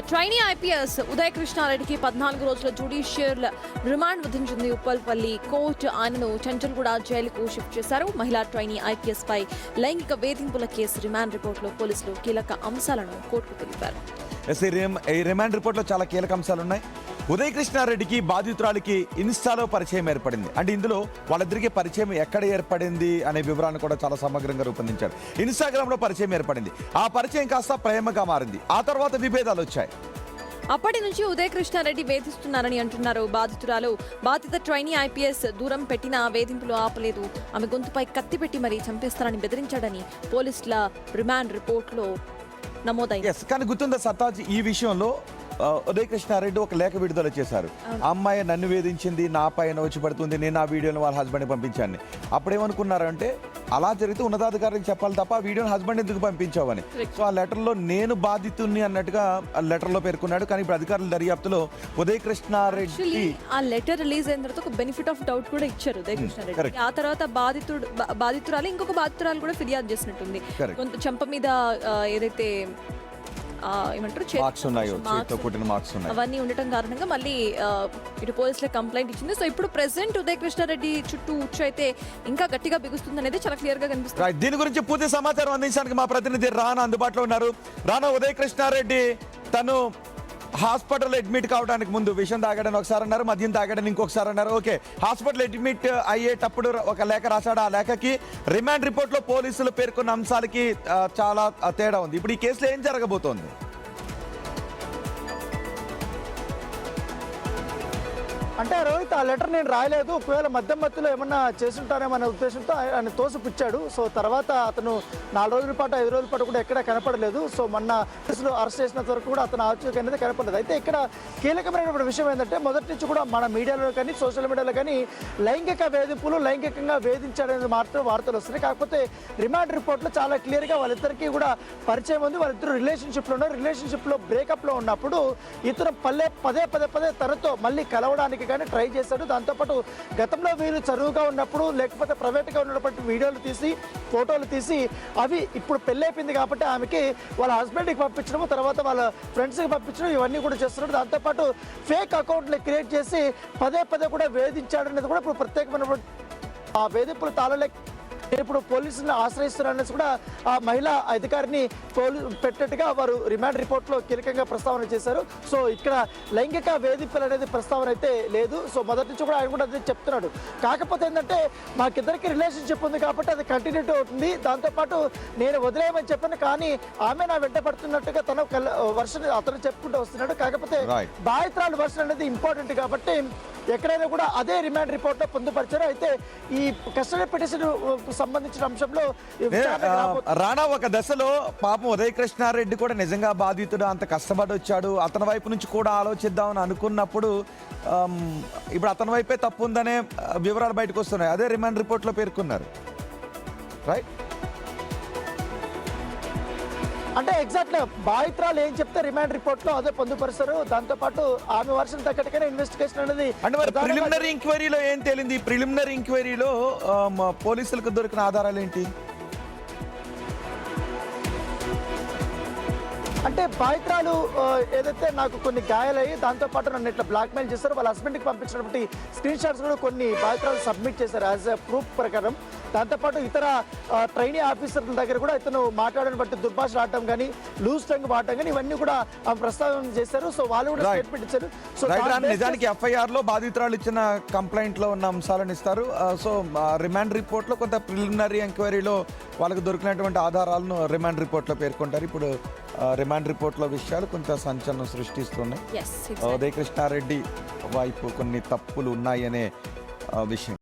Trainee IPS Uday కృష్ణారెడ్డికి 14 రోజుల judicial remand విధించింది Uppalpalli court. ఆయనను చంచల్గూడ జైలుకు షిఫ్ట్ చేశారు. మహిళా ట్రైనీ ఐపీఎస్ పై లైంగిక వేధింపుల కేసు రిమాండ్ రిపోర్టులో పోలీసులు కీలక అంశాలను కోర్టుకు తెలిపారు. ఈ రిమాండ్ రిపోర్ట్లో చాలా కీలక అంశాలు ఉన్నాయి. ఉదయ్ కృష్ణారెడ్డికి బాధితురాలికి ఇన్స్టాలో పరిచయం ఏర్పడింది. అంటే ఇందులో వాళ్ళిద్దరికి పరిచయం ఎక్కడ ఏర్పడింది అనే వివరాన్ని కూడా చాలా సమగ్రంగా రూపొందించారు. ఇన్స్టాగ్రామ్లో పరిచయం ఏర్పడింది. ఆ పరిచయం కాస్త ప్రేమగా మారింది. ఆ తర్వాత విభేదాలు వచ్చాయి. అప్పటి నుంచి ఉదయ్ కృష్ణారెడ్డి వేధిస్తున్నారని అంటున్నారు బాధితురాలు. బాధిత ట్రైనీ ఐపీఎస్ దూరం పెట్టిన వేధింపులు ఆపలేదు. ఆమె గొంతుపై కత్తి పెట్టి మరీ చంపేస్తారని బెదిరించాడని పోలీసుల రిమాండ్ రిపోర్టులో నమోదైంది. కానీ గుర్తుందా సత్తాజ్, ఈ విషయంలో ఉదయ్ కృష్ణారెడ్డి ఒక లేఖ విడుదల చేశారు. ఆ అమ్మాయి నన్ను వేధించింది, నా పైన వచ్చి పడుతుంది, నేను ఆ వీడియోని వాళ్ళ హస్బెండ్కి పంపించాను. అప్పుడేమనుకున్నారంటే అలా జరిగితే ఉన్నతాధికారికి చెప్పాలి తప్ప ఆ వీడియోని హస్బెండ్ ఎందుకు పంపించావని. సో ఆ లెటర్లో నేను బాధితుడిని అన్నట్టుగా లెటర్లో పేర్కొన్నాడు. కానీ ఇప్పుడు అధికారుల దర్యాప్తులో ఉదయ్ కృష్ణారెడ్డి ఆ లెటర్ రిలీజ్ అయిన తర్వాత ఒక బెనిఫిట్ ఆఫ్ డౌట్ కూడా ఇచ్చారు ఉదయ్ కృష్ణారెడ్డి. ఆ తర్వాత బాధితురాలు ఇంకొక బాధితురాలు కూడా ఫిర్యాదు చేసినట్టుంది. కొంత చెంప మీద ఏదైతే అవన్నీ ఉండటం కారణంగా మళ్ళీ ఇటు పోలీసులకు కంప్లైంట్ ఇచ్చింది. సో ఇప్పుడు ప్రెసెంట్ ఉదయ్ కృష్ణారెడ్డి చుట్టూ ఉచ్చు అయితే ఇంకా గట్టిగా బిగుస్తుంది అనేది చాలా క్లియర్ గా కనిపిస్తుంది. దీని గురించి పూర్తి సమాచారం అందించడానికి మా ప్రతినిధి రానా అందుబాటులో ఉన్నారు. రానా, ఉదయ్ కృష్ణారెడ్డి తను హాస్పిటల్ అడ్మిట్ కావడానికి ముందు విషయం తాగాడని ఒకసారి అన్నారు, మద్యం తాగాడని ఇంకొకసారి అన్నారు. ఓకే, హాస్పిటల్ అడ్మిట్ అయ్యేటప్పుడు ఒక లేఖ రాశాడు. ఆ లేఖకి రిమాండ్ రిపోర్ట్లో పోలీసులు పేర్కొన్న అంశాలకి చాలా తేడా ఉంది. ఇప్పుడు ఈ కేసులో ఏం జరగబోతోంది? అంటే రోహిత్, ఆ లెటర్ నేను రాయలేదు, ఒకవేళ మధ్యలో ఏమన్నా చేసుంటానేమనే ఉద్దేశంతో ఆయన తోసిపుచ్చాడు. సో తర్వాత అతను 4 రోజుల పాటు 5 రోజుల పాటు కూడా ఎక్కడ కనపడలేదు. సో మొన్న పోలీసులు అరెస్ట్ చేసినంత వరకు కూడా అతను ఆచూకీ అనేది కనపడలేదు. అయితే ఇక్కడ కీలకమైనటువంటి విషయం ఏంటంటే మొదటి నుంచి కూడా మన మీడియాలో కానీ సోషల్ మీడియాలో కానీ లైంగిక వేధింపులు, లైంగికంగా వేధించాడనేది మాత్రం వార్తలు వస్తున్నాయి. కాకపోతే రిమాండ్ రిపోర్ట్లో చాలా క్లియర్గా వాళ్ళిద్దరికీ కూడా పరిచయం ఉంది. వాళ్ళిద్దరు రిలేషన్షిప్లో ఉన్నారు. రిలేషన్షిప్లో బ్రేకప్లో ఉన్నప్పుడు ఇతను పదే తనతో మళ్ళీ కలవడానికి కానీ ట్రై చేశాడు. దాంతోపాటు గతంలో వీరు చదువుగా ఉన్నప్పుడు లేకపోతే ప్రైవేట్గా ఉన్నప్పుడు వీడియోలు తీసి ఫోటోలు తీసి అవి ఇప్పుడు పెళ్ళైపోయింది కాబట్టి ఆమెకి వాళ్ళ హస్బెండ్కి పంపించడము, తర్వాత వాళ్ళ ఫ్రెండ్స్కి పంపించడం, ఇవన్నీ కూడా చేస్తున్నాడు. దాంతోపాటు ఫేక్ అకౌంట్ని క్రియేట్ చేసి పదే కూడా వేధించాడు అనేది కూడా ఇప్పుడు ప్రత్యేకమైన ఆ వేధింపులు తాళలేక ఇప్పుడు పోలీసులను ఆశ్రయిస్తున్నారనేసి కూడా ఆ మహిళా అధికారిని పెట్టినట్టుగా వారు రిమాండ్ రిపోర్ట్లో కీలకంగా ప్రస్తావన చేశారు. సో ఇక్కడ లైంగిక వేధింపులు అనేది ప్రస్తావన అయితే లేదు. సో మొదటి నుంచి కూడా ఆయన కూడా అదే చెప్తున్నాడు. కాకపోతే ఏంటంటే మాకిద్దరికి రిలేషన్షిప్ ఉంది కాబట్టి అది కంటిన్యూటీ అవుతుంది. దాంతోపాటు నేను వదిలేయమని చెప్పాను, కానీ ఆమె నా వెంట పడుతున్నట్టుగా తన వర్షన్ అతను చెప్పుకుంటూ వస్తున్నాడు. కాకపోతే బాధితురాలు వర్షన్ అనేది ఇంపార్టెంట్ కాబట్టి ఎక్కడైనా కూడా అదే రిమాండ్ రిపోర్ట్లో పొందుపరిచారు. అయితే ఈ కస్టడీ పిటిషన్ సంబంధించిన అంశంలో రానా ఒక దశలో పాపం ఉదయ్ కృష్ణారెడ్డి కూడా నిజంగా బాధితుడు, అంత కష్టపడి వచ్చాడు, అతని వైపు నుంచి కూడా ఆలోచిద్దామని అనుకున్నప్పుడు ఇప్పుడు అతని వైపే తప్పు ఉందనే వివరాలు బయటకు వస్తున్నాయి. అదే రిమాండ్ రిపోర్ట్లో పేర్కొన్నారు, రైట్? అంటే ఎగ్జాక్ట్గా బాధితురాలు ఏం చెప్తే రిమాండ్ రిపోర్ట్లో అదే పొందుపరుస్తారు. దాంతోపాటు ఆమె వర్షన్ తగ్గట్టుగానే ఇన్వెస్టిగేషన్ అనేది. అంటే మరి ప్రిలిమినరీ ఎంక్వైరీలో ఏం తేలింది? ప్రిలిమినరీ ఎంక్వైరీలో పోలీసులకు దొరికిన ఆధారాలు ఏంటి? అంటే బాధితురాలు ఏదైతే నాకు కొన్ని గాయాలయ్యి దాంతోపాటు నన్ను ఇట్లా బ్లాక్మెయిల్ చేశారు, వాళ్ళ హస్బెండ్కి పంపించినటువంటి స్క్రీన్ షాట్స్ కూడా కొన్ని బాధితురాలు సబ్మిట్ చేశారు యాజ్ ఎ ప్రూఫ్ ప్రకారం. దాంతోపాటు ఇతర ట్రైనీ ఆఫీసర్ల దగ్గర కూడా ఇతను మాట్లాడని బట్టి దుర్భాష ఆడటం కానీ, లూజ్ టంగ్ వాడటం కానీ ఇవన్నీ కూడా ప్రస్తావన చేశారు. సో వాళ్ళు కూడా స్టేట్మెంట్ ఇచ్చారు. సో నిజానికి ఎఫ్ఐఆర్లో బాధితురాలు ఇచ్చిన కంప్లైంట్లో ఉన్న అంశాలను ఇస్తారు. సో రిమాండ్ రిపోర్ట్లో కొంత ప్రిలిమినరీ ఎంక్వైరీలో వాళ్ళకు దొరికినటువంటి ఆధారాలను రిమాండ్ రిపోర్ట్లో పేర్కొంటారు. ఇప్పుడు రిమాండ్ రిపోర్ట్లో విషయాలు కొంత సంచలనం సృష్టిస్తున్నాయి. ఉదయ్ కృష్ణారెడ్డి వైపు కొన్ని తప్పులు ఉన్నాయనే విషయం.